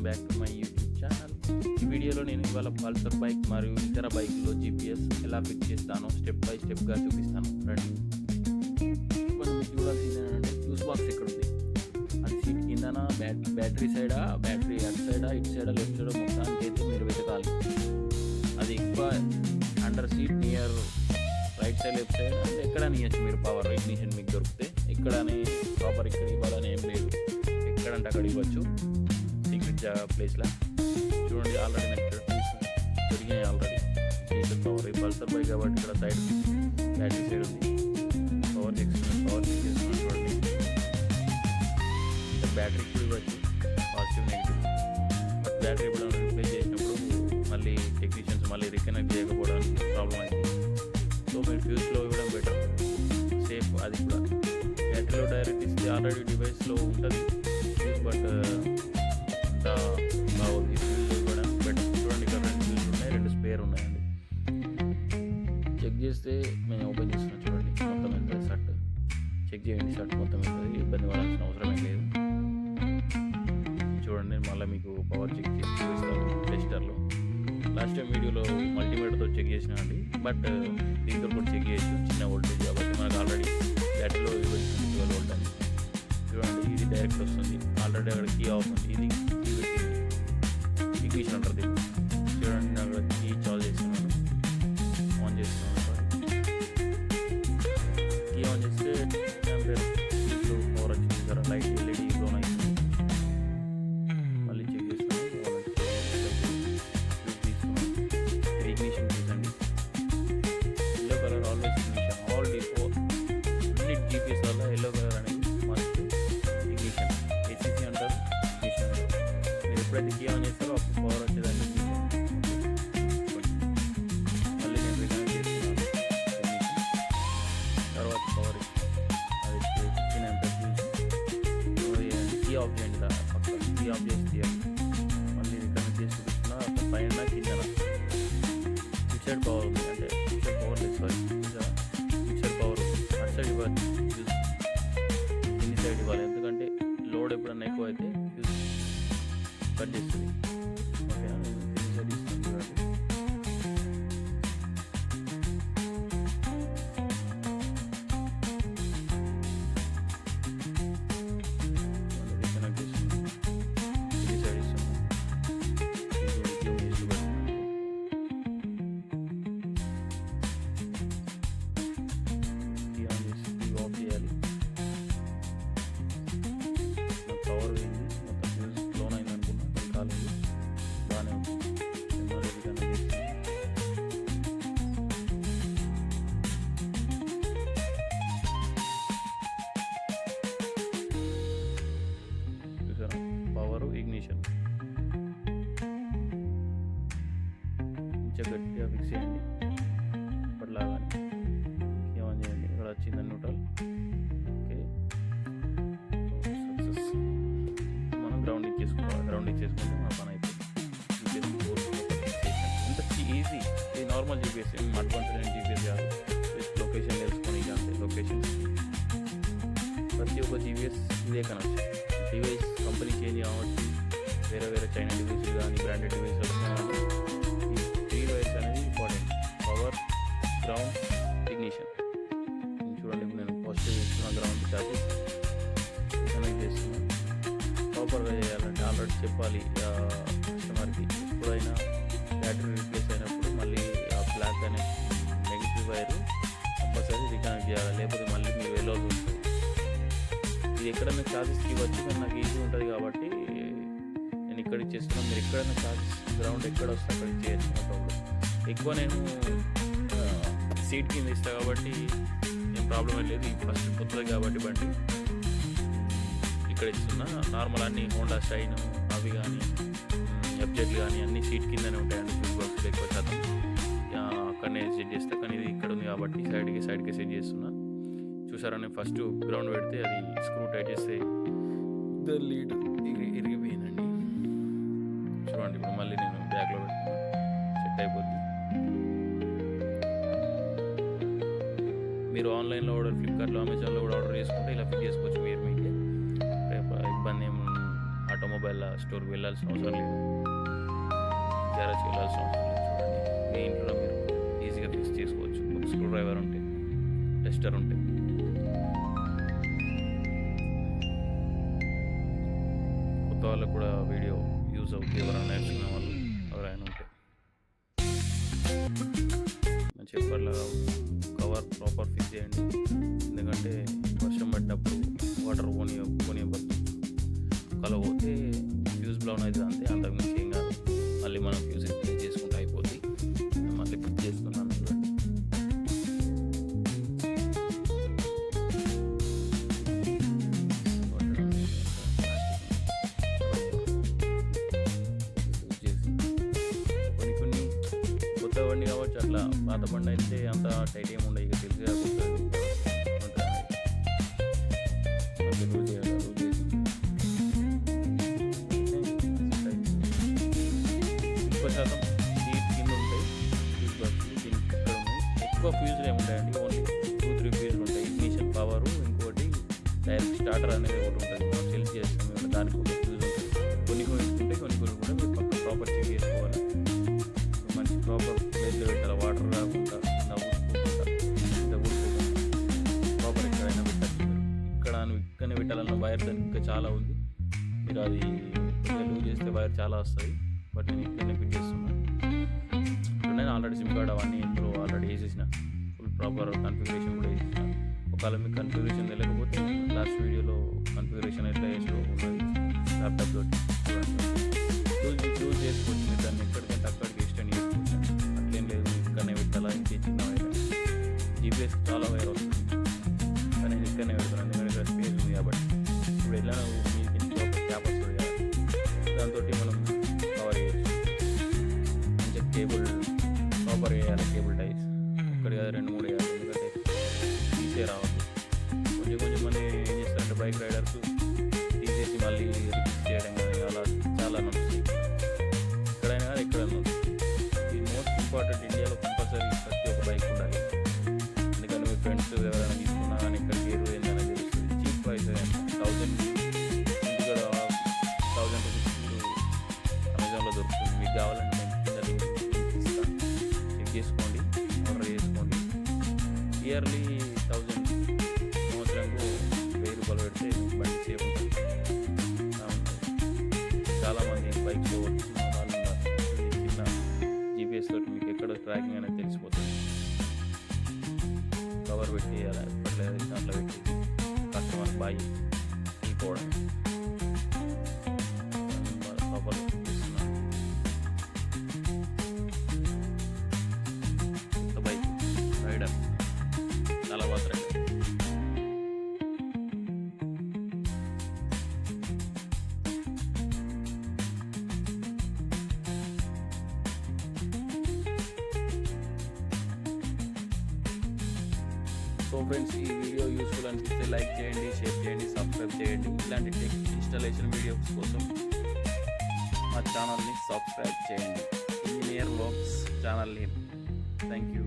Back to my YouTube channel. ఈ వీడియోలో నేను ఇవాళ పల్సర్ బైక్ మరియు ఇతర బైక్లో జీపీఎస్ ఎలా ఫిట్ చేస్తానో స్టెప్ బై స్టెప్గా చూపిస్తాను. రండి. మనం చూడాల్సింది ఏంటంటే ఫ్యూజ్ బాక్స్ ఎక్కడ ఉంది, అది సీట్ కిందన బ్యాటరీ సైడా, బ్యాటరీ అటు సైడా, ఇటు సైడా, లెఫ్ట్ సైడా మొత్తానికి అయితే మీరు వెతకాలి. అది ఎక్కువ under seat near right side left side అంటే ఎక్కడ నియచ్చు మీరు. పవర్ ఇగ్నిషన్ మీకు దొరికితే ఎక్కడని ప్రాపర్ ఇక్కడ ఇవ్వాలని ఏం లేదు, ఎక్కడంటే అక్కడ ఇవ్వచ్చు సీక్రెట్ ప్లేస్లో. చూడండి ఆల్రెడీ నెక్స్ట్ దొరికినాయి ఆల్రెడీ సీక్రెట్ పవర్. ఈ పల్సర్ బైక్ కాబట్టి ఇక్కడ సైడ్ బ్యాటరీ సైడ్ ఉంది, పవర్ చెక్ చేస్తున్నాను చూడండి. ఇక్కడ బ్యాటరీ కూడా ఇవ్వచ్చు, పాజిటివ్ నెగిటివ్. బట్ బ్యాటరీ ఇప్పుడు రిప్లేస్ చేసినప్పుడు మళ్ళీ టెక్నీషియన్స్ మళ్ళీ రీకనెక్ట్ చేయకపోవడానికి ప్రాబ్లం అయింది. సో మీరు ఫ్యూజ్లో ఇవ్వడం బెటర్, సేఫ్. అది కూడా బ్యాటరీలో డైరెక్ట్ ఇస్తే ఆల్రెడీ డివైస్లో ఉంటుంది ఫ్యూజ్, బట్ అంత బాగుంది. ఫ్యూజ్ ఇవ్వడం బెటర్. చూడండి ఇక్కడ 2 ఫ్యూజ్ ఉన్నాయి, 2 స్పేర్ ఉన్నాయండి. చెక్ చేస్తే మేము ఓపెన్ చేస్తున్నాం. చూడండి మొత్తం ఎంత షర్ట్ చెక్ చేయండి, షర్ట్ మొత్తం ఎంత, ఇబ్బంది పడాల్సిన అవసరం ఏం లేదు. చూడండి మళ్ళీ మీకు పవర్ చెక్ చేసి చూపిస్తాను టెస్టర్లో. లాస్ట్ టైం వీడియోలో మల్టీమీటర్తో చెక్ చేసినా అండి, బట్ దీంతో కూడా చెక్ చేయొచ్చు. చిన్న వోల్టేజ్ కాబట్టి మనకు ఆల్రెడీ బ్యాటరీలో 12 వోల్ట్ అండి. చూడండి ఇది డైరెక్ట్ వస్తుంది, ఆల్రెడీ అక్కడ కీ ఆఫ్ ఉంది. ఇది ఇగ్నిషన్ అంటారు దీన్ని. చూడండి అక్కడ కీ చాలు చేస్తున్నాను, ఆన్ చేస్తున్నాను. కీ ఆన్ చేస్తే పవర్ వచ్చింది కదా, లైట్ ఎల్ఈడి లోన్ అవుతుంది. మళ్ళీ చెక్ చేస్తాను. ఇగ్నిషన్ చూసండి, yellow colour always ignition. All డిఫోర్ అన్ని జీపీఎస్ వల్ల ఎల్లో కలర్ అనేది మస్ట్ ఇగ్నిషన్. ఏసీసీ అంటారు, ఇగ్నిషన్ అంటారు. మీరు ఎప్పుడైతే కీ ఆన్ చేస్తారో అప్పుడు పవర్ వచ్చేదాన్ని ఇగ్నిషన్. మళ్ళీ నేను రికనెక్ట్ చేస్తున్నాను ఇగ్నిషన్. తర్వాత పవర్ అది 15 amperes చూసి కీ ఆఫ్ చేయండి. పక్క కీ ఆఫ్ చేసి తీయండి. మళ్ళీ రికనెక్ట్ చేసి చూపిస్తున్నా పైన కిందన ఫిక్సెడ్ పవర్ ఉంది, అంటే ఫిక్సెడ్ పవర్ లేదు, సారీ ఫిక్సెడ్ పవర్ అటు సైడ్ ఇవ్వాలి, ఫ్యూజ్ కింది సైడ్ ఇవ్వాలి. ఎందుకంటే లోడ్ ఎప్పుడన్నా ఎక్కువ అయితే ఫ్యూజ్ కట్ చేస్తుంది. ఓకే కింది సైడ్ ఇస్తుంది. చూడండి రీకనెక్ట్ చేస్తున్నాం, కింది సైడ్ ఇస్తున్నాం. పవర్ పోయింది, మొత్తం ఫ్యూజ్ క్లోన్ అయింది అనుకున్నా, కాలేదు, బాగానే ఉంది. మళ్ళీ రికనెక్ట్ చేస్తాను. చూసారా పవర్ ఇగ్నిషన్. కొంచెం గట్టిగా ఫిక్స్ చేయండి ఇప్పటిలాగానే. ఆన్ చేయండి, ఇక్కడ వచ్చింది న్యూట్రల్. Okay success. మనం గ్రౌండ్ ఇచ్చేసుకోవాలి, గ్రౌండ్ ఇచ్చేసుకుంటే మన పని అయిపోయింది. జీపీఎస్ ఎంత ఈజీ. ఇది నార్మల్ జీపీఎస్, అడ్వాన్స్డ్ జీపీఎస్ కాదు. జస్ట్ లొకేషన్ తెలుసుకొని ఇక అంతే. లొకేషన్ ప్రతి ఒక్క జీపీఎస్ ఇదే కనెక్షన్. డివైస్ కంపెనీ చేంజ్ కావచ్చు, వేరే వేరే చైనా డివైస్ కానీ బ్రాండెడ్ డివైస్ కానీ ఈ 3 వైర్స్ అనేది ఇంపార్టెంట్. Power, ground, ignition. చూడండి ఇప్పుడు నేను పాజిటివ్ ఇస్తున్నా, గ్రౌండ్ ఛార్జెస్ కనెక్ట్ చేస్తున్నాను. ప్రాపర్గా చేయాలంటే ఆల్రెడీ చెప్పాలి కస్టమర్కి. ఎప్పుడైనా బ్యాటరీ రీప్లేస్ అయినప్పుడు మళ్ళీ ఆ బ్లాక్ అనే నెగిటివ్ వైర్ కంపల్సరీ రీకనెక్ట్ చేయాలి, లేకపోతే మళ్ళీ మీరు వెళ్ళాల్సి ఉంటుంది. ఇది ఎక్కడైనా ఛార్జెస్కి ఇవ్వచ్చు, కానీ నాకు ఈజీ ఉంటుంది కాబట్టి నేను ఇక్కడ ఇచ్చేస్తున్నాను. మీరు ఎక్కడైనా ఛార్జెస్ గ్రౌండ్ ఎక్కడ వస్తే అక్కడ ఇచ్చేయచ్చు, నో ప్రాబ్లం. ఎక్కువ నేను సీట్ కింద ఇస్తాను కాబట్టి ఏం ప్రాబ్లం లేదు. ఫస్ట్ కొత్తది కాబట్టి బండి ఇక్కడ ఇస్తున్నా. నార్మల్ అన్ని హోండా షైన్ అవి కానీ ఎఫ్జెడ్లు కానీ అన్ని సీట్ కిందనే ఉంటాయండి. ఫ్యూజ్ బాక్స్లో ఎక్కువ శాతం అక్కడనే సెట్ చేస్తా, కానీ ఇది ఇక్కడ ఉంది కాబట్టి సైడ్కి సెట్ చేస్తున్నా. చూసారా నేను ఫస్ట్ గ్రౌండ్ పెడితే అది స్క్రూ టైట్ చేస్తే లీడ్ ఇరిగిపోయిందండి. చూడండి ఇప్పుడు మళ్ళీ నేను బ్యాగ్లో పెడుతున్నా, సెట్ అయిపోద్ది. మీరు ఆన్లైన్లో ఆర్డర్, ఫ్లిప్కార్ట్లో, అమెజాన్లో కూడా ఆర్డర్ చేసుకుంటే ఇలా ఫిట్ చేసుకోవచ్చు. మీరు మీకు ఇబ్బంది ఏం ఆటోమొబైల్ మళ్ళీ స్టోర్కి వెళ్ళాల్సిన అవసరం లేదు, గ్యారేజ్కి వెళ్ళాల్సిన అవసరం లేదు. చూడండి, మీ ఇంట్లో మీరు ఈజీగా ఫిక్స్ చేసుకోవచ్చు. ఒక స్క్రూ డ్రైవర్ ఉంటే, టెస్టర్ ఉంటే. కొత్త వాళ్ళకు కూడా వీడియో యూజ్ అవుతుంది, ఎవరైనా నేర్చుకునే వాళ్ళు ఎవరైనా ఉంటే. మంచి ఎప్పటిలాగా కవర్ ప్రాపర్ ఫిక్స్ చేయండి, ఎందుకంటే వర్షం పడినప్పుడు వాటర్ పోనీయబద్దు. కల పోతే ఫ్యూజ్ బ్లౌన్ అవుతుంది అంతే, అంతకుమించి ఏం కాదు. మళ్ళీ మనం ఫ్యూజ్ రిప్లేస్ చేసుకుంటే అయిపోద్ది. మళ్ళీ ఫిక్స్ చేసుకున్నాను. కొన్ని కొత్త బండి కాబట్టి అట్లా, పాత బండి అయితే అంత టైట్ ఏమి ఉండదు, ఇక తెలుసు శాతం సీట్ కింద ఉంటాయి ఫ్యూజ్ బాక్స్. దీనికి ఇక్కడ ఉన్నాయి. ఎక్కువ ఫ్యూజ్లు ఏమి ఉంటాయండి, ఓన్లీ 2-3 ఫ్యూజ్లు ఉంటాయి. ఇగ్నిషన్ పవరు, ఇంకోటి డైరెక్ట్ స్టార్టర్ అనేది ఒకటి ఉంటుంది. మనం సెలెక్ట్ చేస్తాం మేము, దానికి ఒక ఫ్యూజ్ ఉంటుంది. కొన్ని ఉంటాయి, కొన్ని కూడా మీరు పక్క ప్రాపర్ చెక్ చేసుకోవాలి. మంచి ప్రాపర్ ప్లేస్లో పెట్టాలి, వాటర్ రాకుండా, ప్రాపర్ ఎక్కడైనా పెట్టాలి. ఇక్కడనే పెట్టాలన్న వైర్ దానికి ఇంకా చాలా ఉంది. మీరు అది లూజ్ చేస్తే వైర్ చాలా వస్తుంది, బట్ నేను ఇక్కడనే ఫిట్ చేస్తున్నాను. నేను ఆల్రెడీ సిమ్ కార్డ్ అవన్నీ ఇందులో ఆల్రెడీ వేసేసిన, ఫుల్ ప్రాపర్ కన్ఫిగరేషన్ కూడా వేసేసిన. ఒకవేళ మీకు కన్ఫిగరేషన్ తెలియకపోతే లాస్ట్ వీడియోలో కన్ఫిగరేషన్ ఎట్లా వేసో ఉన్నది ల్యాప్టాప్ తోటి యూజ్ చేసుకోవచ్చు. మీరు దాన్ని ఎక్కడికంటే అక్కడికి ఎక్స్టెండ్ చేసుకోవచ్చు, అట్లేం లేదు. ఇక్కడనే పెట్టాలా, ఇంకే చిన్న వైర్, జీపీఎస్ చాలా వైర్ వస్తుంది, కానీ నేను ఇక్కడనే పెడతాను ఎందుకంటే ఇక్కడ స్పేస్ ఉంది కాబట్టి. ఇప్పుడు ఎలా మీకు ఇంట్లో ఒక క్యాప్ వస్తుంది కదా, దాంతో మనం కవర్ చేయొచ్చు. మంచిగా కేబుల్ ప్రాపర్ వేయాలి, కేబుల్ టైస్ ఒక్కటి కాదు 2-3 వేయాలి, ఎందుకంటే తీసే రావద్దు. కొంచెం మంది ఏం చేస్తారంటే బైక్ రైడర్స్ తీసేసి మళ్ళీ రిపీట్ చేయడం కానీ అలా చాలా నడుస్తుంది. ఎక్కడైనా కానీ ఎక్కడైనా ఇది మోస్ట్ ఇంపార్టెంట్. ఇండియాలో కంపల్సరీ ప్రతి ఒక్క బైక్ ఉండాలి, ఎందుకంటే మీ ఫ్రెండ్స్ ఎవరైనా తీసుకున్నా కానీ ఇక్కడికి ఏందైనా తెలుస్తుంది. చీప్ ప్రైస్ 1000 ఇక్కడ 1000 రూపీస్ అమెజాన్లో దొరుకుతుంది. మీకు కావాలంటే నేను కింద లింక్ ఇస్తాను, చెక్ చేసుకోండి, ఆర్డర్ చేసుకోండి. ఇయర్లీ 1000, సంవత్సరంకు 1000 రూపాయలు పెడితే బండి సేఫ్ ఉంటుంది. చాలామంది బైక్స్ వాళ్ళు చిన్న జీపీఎస్ తోటి మీకు ఎక్కడ ట్రాకింగ్ అనేది తెలిసిపోతుంది. కవర్ పెట్టి అలా ఎప్పట్లేదు దాంట్లో పెట్టి కస్టమర్ బాయ్ వెళ్ళిపోవడం. ప్రాపర్ బైక్ రైడర్ చాలా బాగా రైడర్. సో ఫ్రెండ్స్, ఈ వీడియో యూస్ఫుల్ అనిపిస్తే లైక్ చేయండి, షేర్ చేయండి, సబ్స్క్రైబ్ చేయండి. ఇలాంటి టెక్ ఇన్స్టాలేషన్ వీడియోస్ కోసం మా ఛానల్ని సబ్స్క్రైబ్ చేయండి. Engineer vlogs channel name. Thank you.